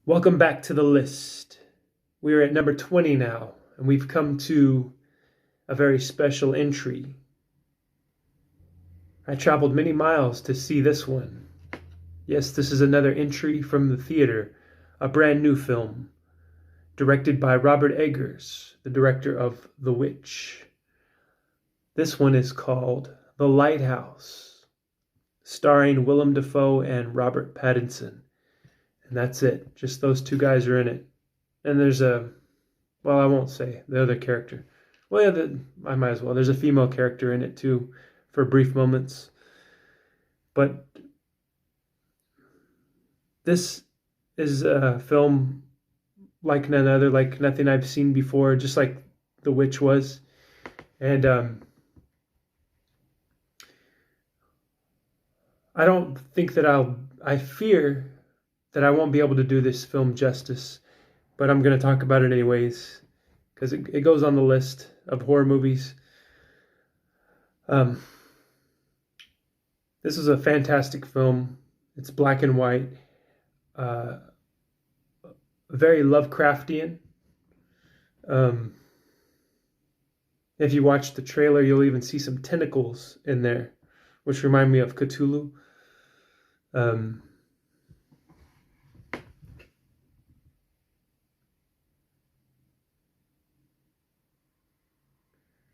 Welcome back to the list. We are at number 20 now, and we've come to a very special entry. I traveled many miles to see this one. Yes, this is another entry from the theater, a brand new film, directed by Robert Eggers, the director of The Witch. This one is called The Lighthouse, starring Willem Dafoe and Robert Pattinson. And that's it. Just those two guys are in it. And there's well, I won't say the other character. Well, yeah, I might as well. There's a female character in it too for brief moments. But this is a film like none other, like nothing I've seen before, just like The Witch was. And I don't think that I fear that I won't be able to do this film justice, but I'm going to talk about it anyways, because it goes on the list of horror movies. This is a fantastic film. It's black and white, very Lovecraftian. If you watch the trailer, you'll even see some tentacles in there, which remind me of Cthulhu.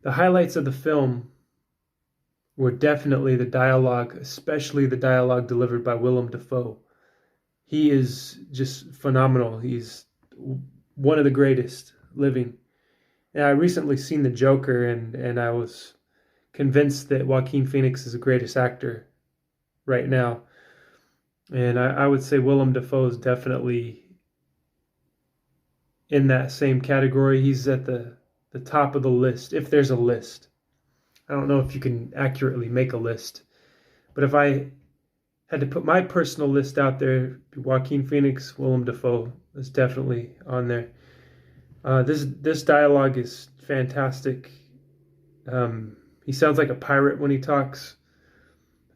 The highlights of the film were definitely the dialogue, especially the dialogue delivered by Willem Dafoe. He is just phenomenal. He's one of the greatest living. And I recently seen The Joker, and I was convinced that Joaquin Phoenix is the greatest actor right now. And I would say Willem Dafoe is definitely in that same category. He's at the top of the list, if there's a list. I don't know if you can accurately make a list, but if I had to put my personal list out there, Joaquin Phoenix, Willem Dafoe is definitely on there. This dialogue is fantastic. He sounds like a pirate when he talks.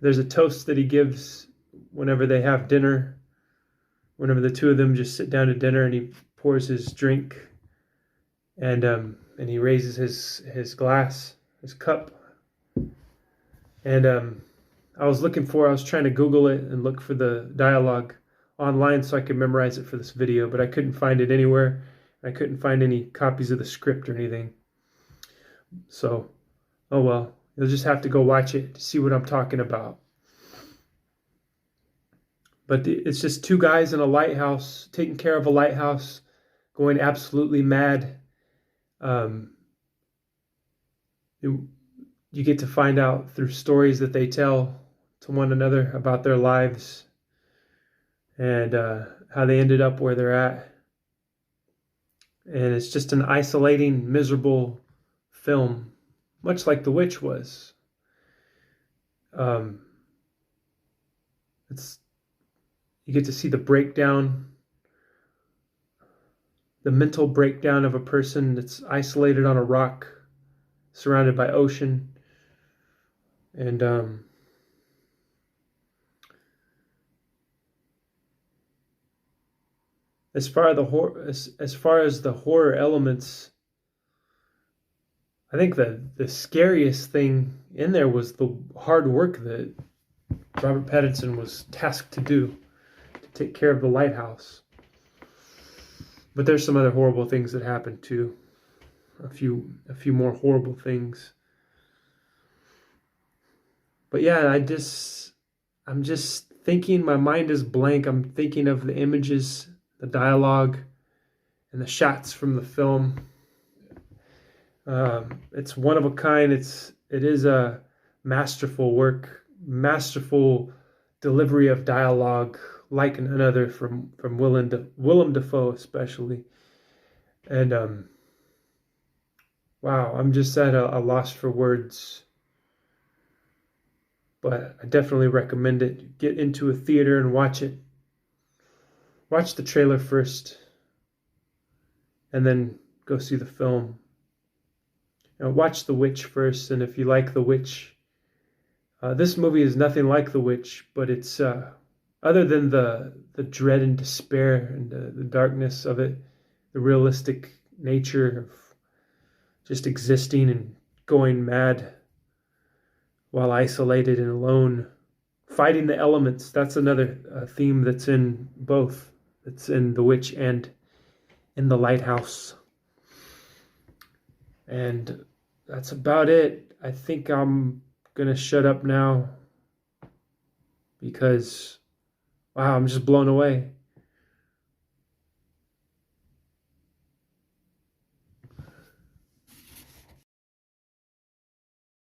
There's a toast that he gives whenever they have dinner, whenever the two of them just sit down to dinner, and he pours his drink, and he raises his glass, his cup. And I was trying to Google it and look for the dialogue online so I could memorize it for this video, but I couldn't find it anywhere. I couldn't find any copies of the script or anything. So, oh well, you'll just have to go watch it to see what I'm talking about. But it's just two guys in a lighthouse, taking care of a lighthouse, going absolutely mad. You get to find out through stories that they tell to one another about their lives and how they ended up where they're at. And it's just an isolating, miserable film, much like The Witch was. You get to see the breakdown, the mental breakdown of a person that's isolated on a rock, surrounded by ocean. And as far as the horror elements, I think the scariest thing in there was the hard work that Robert Pattinson was tasked to do to take care of the lighthouse. But there's some other horrible things that happened too. A few more horrible things. But yeah, I'm just thinking, my mind is blank. I'm thinking of the images, the dialogue, and the shots from the film. It's one of a kind. It is a masterful work, masterful delivery of dialogue, like none other from Willem Dafoe especially. And wow, I'm just at a loss for words. But I definitely recommend it. Get into a theater and watch it. Watch the trailer first, and then go see the film. Watch The Witch first, and if you like The Witch, this movie is nothing like The Witch, but it's other than the the dread and despair and the darkness of it, the realistic nature of just existing and going mad while isolated and alone, fighting the elements. That's another theme that's in both. It's in The Witch and in The Lighthouse. And that's about it. I think I'm gonna shut up now because, wow, I'm just blown away.